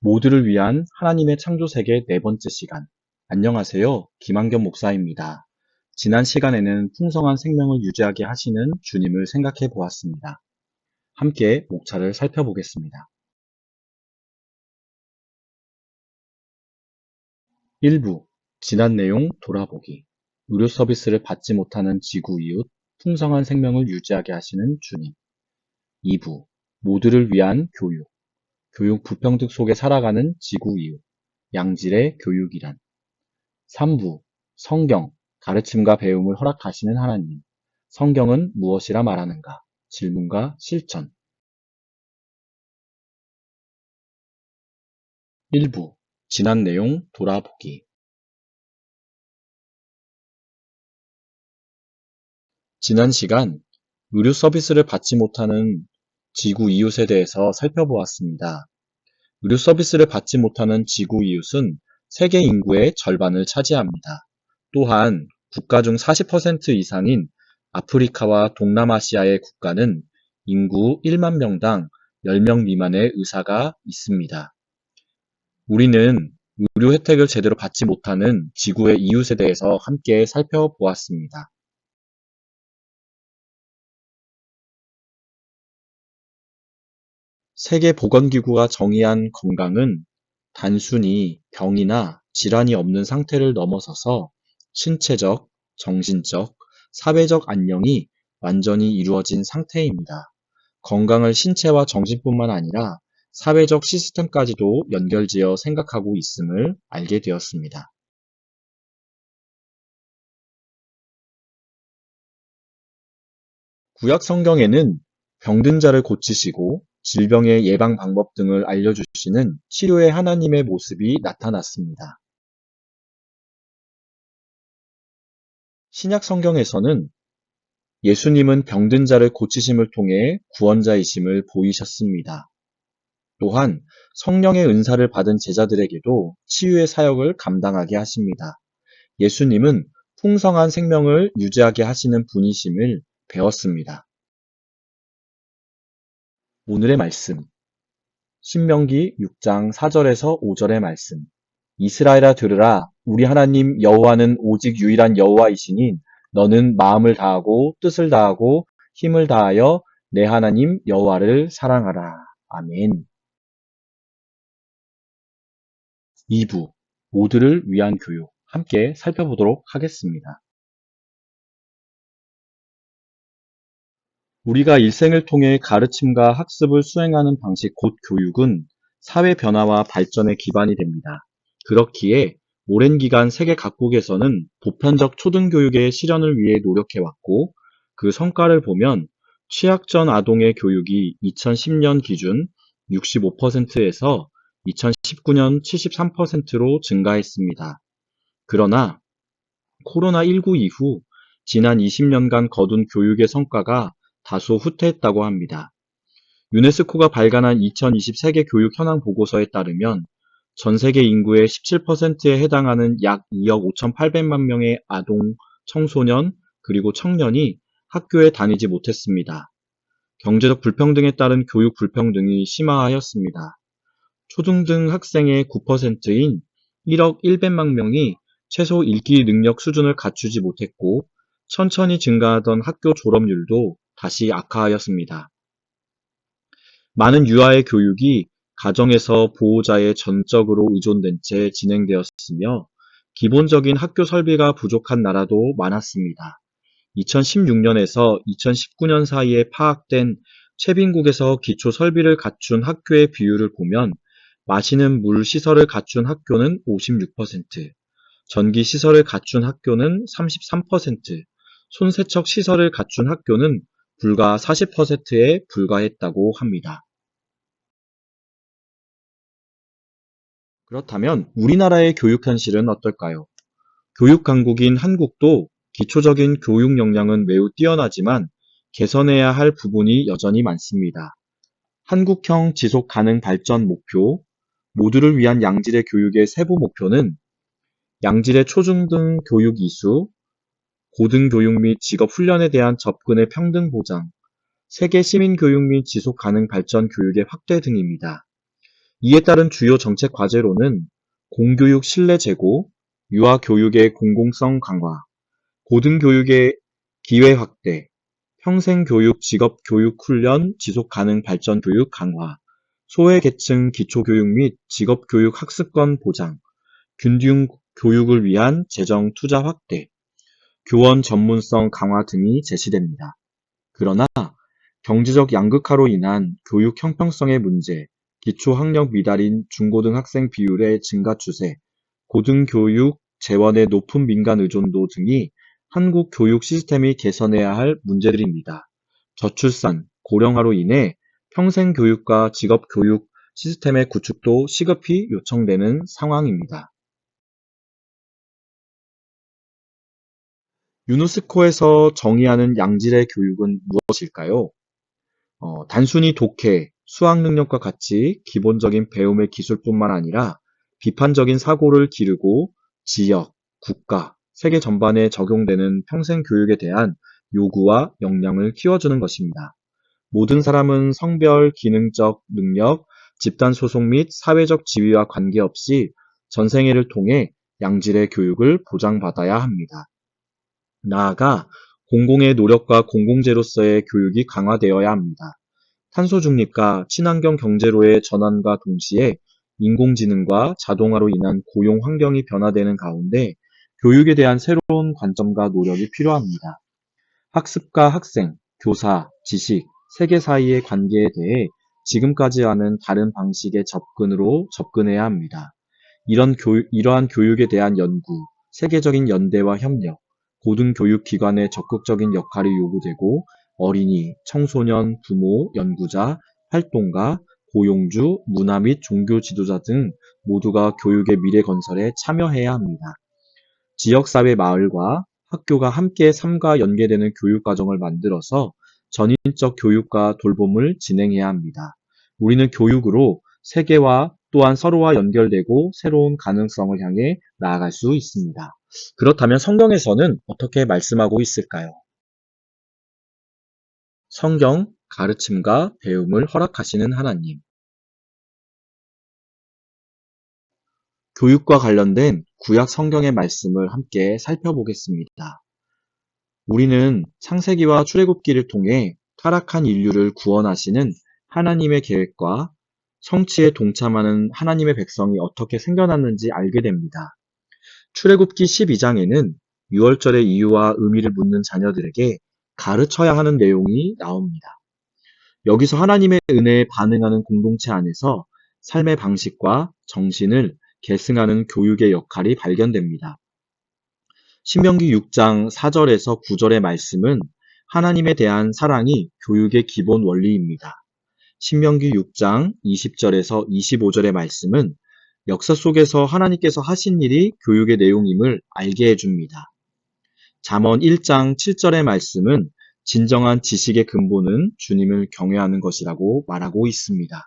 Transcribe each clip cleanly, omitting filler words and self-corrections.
모두를 위한 하나님의 창조 세계 네 번째 시간. 안녕하세요. 김한겸 목사입니다. 지난 시간에는 풍성한 생명을 유지하게 하시는 주님을 생각해 보았습니다. 함께 목차를 살펴보겠습니다. 1부. 지난 내용 돌아보기. 의료 서비스를 받지 못하는 지구 이웃, 풍성한 생명을 유지하게 하시는 주님. 2부. 모두를 위한 교육. 교육 불평등 속에 살아가는 지구 이웃. 양질의 교육이란. 3부. 성경, 가르침과 배움을 허락하시는 하나님. 성경은 무엇이라 말하는가? 질문과 실천. 1부. 지난 내용 돌아보기. 지난 시간, 의료 서비스를 받지 못하는 지구 이웃에 대해서 살펴보았습니다. 의료 서비스를 받지 못하는 지구 이웃은 세계 인구의 절반을 차지합니다. 또한 국가 중 40% 이상인 아프리카와 동남아시아의 국가는 인구 1만 명당 10명 미만의 의사가 있습니다. 우리는 의료 혜택을 제대로 받지 못하는 지구의 이웃에 대해서 함께 살펴보았습니다. 세계보건기구가 정의한 건강은 단순히 병이나 질환이 없는 상태를 넘어서서 신체적, 정신적, 사회적 안녕이 완전히 이루어진 상태입니다. 건강을 신체와 정신뿐만 아니라 사회적 시스템까지도 연결지어 생각하고 있음을 알게 되었습니다. 구약 성경에는 병든 자를 고치시고 질병의 예방 방법 등을 알려주시는 치료의 하나님의 모습이 나타났습니다. 신약 성경에서는 예수님은 병든 자를 고치심을 통해 구원자이심을 보이셨습니다. 또한 성령의 은사를 받은 제자들에게도 치유의 사역을 감당하게 하십니다. 예수님은 풍성한 생명을 유지하게 하시는 분이심을 배웠습니다. 오늘의 말씀, 신명기 6장 4절에서 5절의 말씀. 이스라엘아 들으라, 우리 하나님 여호와는 오직 유일한 여호와이시니 너는 마음을 다하고 뜻을 다하고 힘을 다하여 내 하나님 여호와를 사랑하라. 아멘. 2부, 모두를 위한 교육 함께 살펴보도록 하겠습니다. 우리가 일생을 통해 가르침과 학습을 수행하는 방식 곧 교육은 사회 변화와 발전의 기반이 됩니다. 그렇기에 오랜 기간 세계 각국에서는 보편적 초등교육의 실현을 위해 노력해왔고 그 성과를 보면 취약전 아동의 교육이 2010년 기준 65%에서 2019년 73%로 증가했습니다. 그러나 코로나19 이후 지난 20년간 거둔 교육의 성과가 다소 후퇴했다고 합니다. 유네스코가 발간한 2020 세계 교육 현황 보고서에 따르면 전 세계 인구의 17%에 해당하는 약 2억 5,800만 명의 아동, 청소년, 그리고 청년이 학교에 다니지 못했습니다. 경제적 불평등에 따른 교육 불평등이 심화하였습니다. 초등등 학생의 9%인 1억 100만 명이 최소 읽기 능력 수준을 갖추지 못했고 천천히 증가하던 학교 졸업률도 다시 악화하였습니다. 많은 유아의 교육이 가정에서 보호자의 전적으로 의존된 채 진행되었으며 기본적인 학교 설비가 부족한 나라도 많았습니다. 2016년에서 2019년 사이에 파악된 최빈국에서 기초 설비를 갖춘 학교의 비율을 보면 마시는 물 시설을 갖춘 학교는 56%, 전기 시설을 갖춘 학교는 33%, 손세척 시설을 갖춘 학교는 불과 40%에 불과했다고 합니다. 그렇다면 우리나라의 교육 현실은 어떨까요? 교육 강국인 한국도 기초적인 교육 역량은 매우 뛰어나지만 개선해야 할 부분이 여전히 많습니다. 한국형 지속 가능 발전 목표, 모두를 위한 양질의 교육의 세부 목표는 양질의 초중등 교육 이수, 고등교육 및 직업 훈련에 대한 접근의 평등 보장, 세계 시민교육 및 지속 가능 발전 교육의 확대 등입니다. 이에 따른 주요 정책 과제로는 공교육 신뢰 제고, 유아 교육의 공공성 강화, 고등교육의 기회 확대, 평생교육 직업교육 훈련 지속 가능 발전 교육 강화, 소외계층 기초교육 및 직업교육 학습권 보장, 균등 교육을 위한 재정 투자 확대, 교원 전문성 강화 등이 제시됩니다. 그러나 경제적 양극화로 인한 교육 형평성의 문제, 기초학력 미달인 중고등학생 비율의 증가 추세, 고등교육 재원의 높은 민간 의존도 등이 한국 교육 시스템이 개선해야 할 문제들입니다. 저출산, 고령화로 인해 평생교육과 직업교육 시스템의 구축도 시급히 요청되는 상황입니다. 유네스코에서 정의하는 양질의 교육은 무엇일까요? 단순히 독해, 수학 능력과 같이 기본적인 배움의 기술뿐만 아니라 비판적인 사고를 기르고 지역, 국가, 세계 전반에 적용되는 평생 교육에 대한 요구와 역량을 키워주는 것입니다. 모든 사람은 성별, 기능적 능력, 집단 소속 및 사회적 지위와 관계없이 전생애를 통해 양질의 교육을 보장받아야 합니다. 나아가 공공의 노력과 공공재로서의 교육이 강화되어야 합니다. 탄소 중립과 친환경 경제로의 전환과 동시에 인공지능과 자동화로 인한 고용 환경이 변화되는 가운데 교육에 대한 새로운 관점과 노력이 필요합니다. 학습과 학생, 교사, 지식, 세계 사이의 관계에 대해 지금까지와는 다른 방식의 접근으로 접근해야 합니다. 이러한 교육에 대한 연구, 세계적인 연대와 협력, 고등교육기관의 적극적인 역할이 요구되고 어린이, 청소년, 부모, 연구자, 활동가, 고용주, 문화 및 종교 지도자 등 모두가 교육의 미래 건설에 참여해야 합니다. 지역사회 마을과 학교가 함께 삶과 연계되는 교육과정을 만들어서 전인적 교육과 돌봄을 진행해야 합니다. 우리는 교육으로 세계와 또한 서로와 연결되고 새로운 가능성을 향해 나아갈 수 있습니다. 그렇다면 성경에서는 어떻게 말씀하고 있을까요? 성경, 가르침과 배움을 허락하시는 하나님. 교육과 관련된 구약 성경의 말씀을 함께 살펴보겠습니다. 우리는 창세기와 출애굽기를 통해 타락한 인류를 구원하시는 하나님의 계획과 성취에 동참하는 하나님의 백성이 어떻게 생겨났는지 알게 됩니다. 출애굽기 12장에는 유월절의 이유와 의미를 묻는 자녀들에게 가르쳐야 하는 내용이 나옵니다. 여기서 하나님의 은혜에 반응하는 공동체 안에서 삶의 방식과 정신을 계승하는 교육의 역할이 발견됩니다. 신명기 6장 4절에서 9절의 말씀은 하나님에 대한 사랑이 교육의 기본 원리입니다. 신명기 6장 20절에서 25절의 말씀은 역사 속에서 하나님께서 하신 일이 교육의 내용임을 알게 해줍니다. 잠언 1장 7절의 말씀은 진정한 지식의 근본은 주님을 경외하는 것이라고 말하고 있습니다.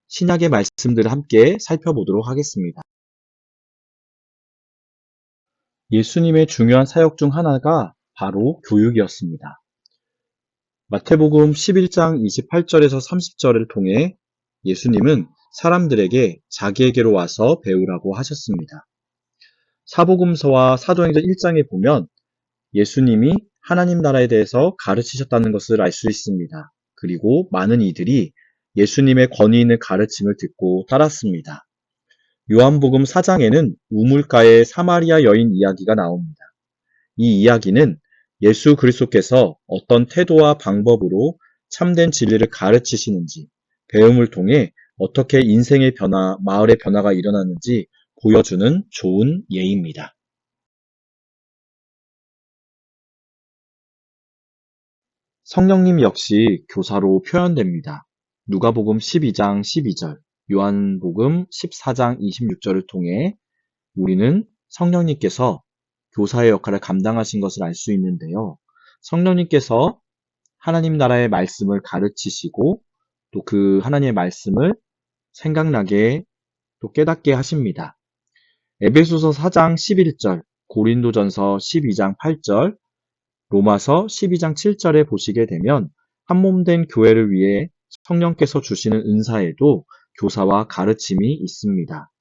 신약의 말씀들을 함께 살펴보도록 하겠습니다. 예수님의 중요한 사역 중 하나가 바로 교육이었습니다. 마태복음 11장 28절에서 30절을 통해 예수님은 사람들에게 자기에게로 와서 배우라고 하셨습니다. 사복음서와 사도행전 1장에 보면 예수님이 하나님 나라에 대해서 가르치셨다는 것을 알 수 있습니다. 그리고 많은 이들이 예수님의 권위 있는 가르침을 듣고 따랐습니다. 요한복음 4장에는 우물가의 사마리아 여인 이야기가 나옵니다. 이 이야기는 예수 그리스도께서 어떤 태도와 방법으로 참된 진리를 가르치시는지, 배움을 통해 어떻게 인생의 변화, 마을의 변화가 일어나는지 보여주는 좋은 예입니다. 성령님 역시 교사로 표현됩니다. 누가복음 12장 12절, 요한복음 14장 26절을 통해 우리는 성령님께서 교사의 역할을 감당하신 것을 알 수 있는데요. 성령님께서 하나님 나라의 말씀을 가르치시고 또 그 하나님의 말씀을 생각나게 또 깨닫게 하십니다. 에베소서 4장 11절, 고린도전서 12장 8절, 로마서 12장 7절에 보시게 되면 한몸된 교회를 위해 성령께서 주시는 은사에도 교사와 가르침이 있습니다.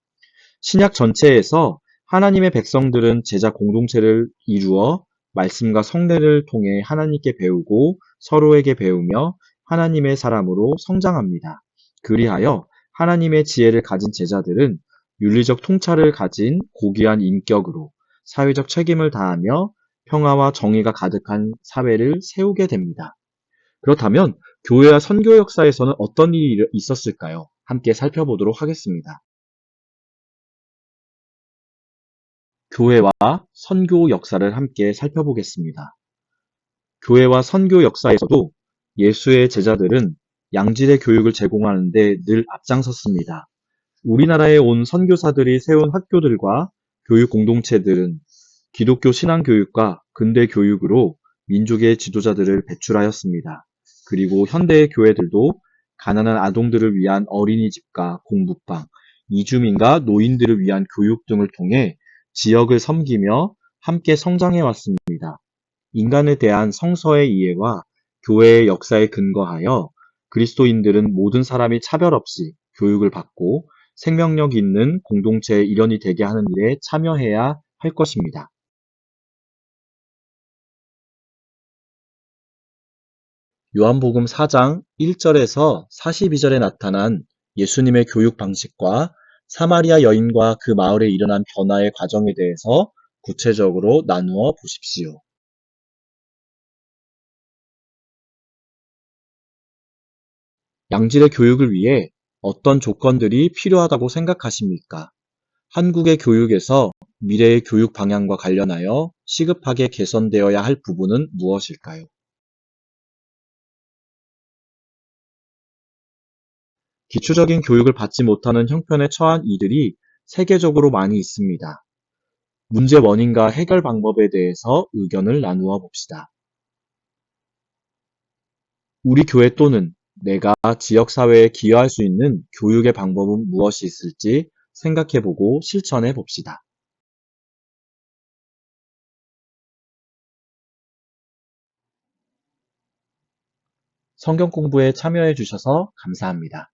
신약 전체에서 하나님의 백성들은 제자 공동체를 이루어 말씀과 성례를 통해 하나님께 배우고 서로에게 배우며 하나님의 사람으로 성장합니다. 그리하여 하나님의 지혜를 가진 제자들은 윤리적 통찰을 가진 고귀한 인격으로 사회적 책임을 다하며 평화와 정의가 가득한 사회를 세우게 됩니다. 그렇다면 교회와 선교 역사에서는 어떤 일이 있었을까요? 함께 살펴보도록 하겠습니다. 교회와 선교 역사를 함께 살펴보겠습니다. 교회와 선교 역사에서도 예수의 제자들은 양질의 교육을 제공하는 데 늘 앞장섰습니다. 우리나라에 온 선교사들이 세운 학교들과 교육 공동체들은 기독교 신앙 교육과 근대 교육으로 민족의 지도자들을 배출하였습니다. 그리고 현대의 교회들도 가난한 아동들을 위한 어린이집과 공부방, 이주민과 노인들을 위한 교육 등을 통해 지역을 섬기며 함께 성장해 왔습니다. 인간에 대한 성서의 이해와 교회의 역사에 근거하여 그리스도인들은 모든 사람이 차별 없이 교육을 받고 생명력 있는 공동체의 일원이 되게 하는 일에 참여해야 할 것입니다. 요한복음 4장 1절에서 42절에 나타난 예수님의 교육 방식과 사마리아 여인과 그 마을에 일어난 변화의 과정에 대해서 구체적으로 나누어 보십시오. 양질의 교육을 위해 어떤 조건들이 필요하다고 생각하십니까? 한국의 교육에서 미래의 교육 방향과 관련하여 시급하게 개선되어야 할 부분은 무엇일까요? 기초적인 교육을 받지 못하는 형편에 처한 이들이 세계적으로 많이 있습니다. 문제 원인과 해결 방법에 대해서 의견을 나누어 봅시다. 우리 교회 또는 내가 지역사회에 기여할 수 있는 교육의 방법은 무엇이 있을지 생각해보고 실천해 봅시다. 성경 공부에 참여해 주셔서 감사합니다.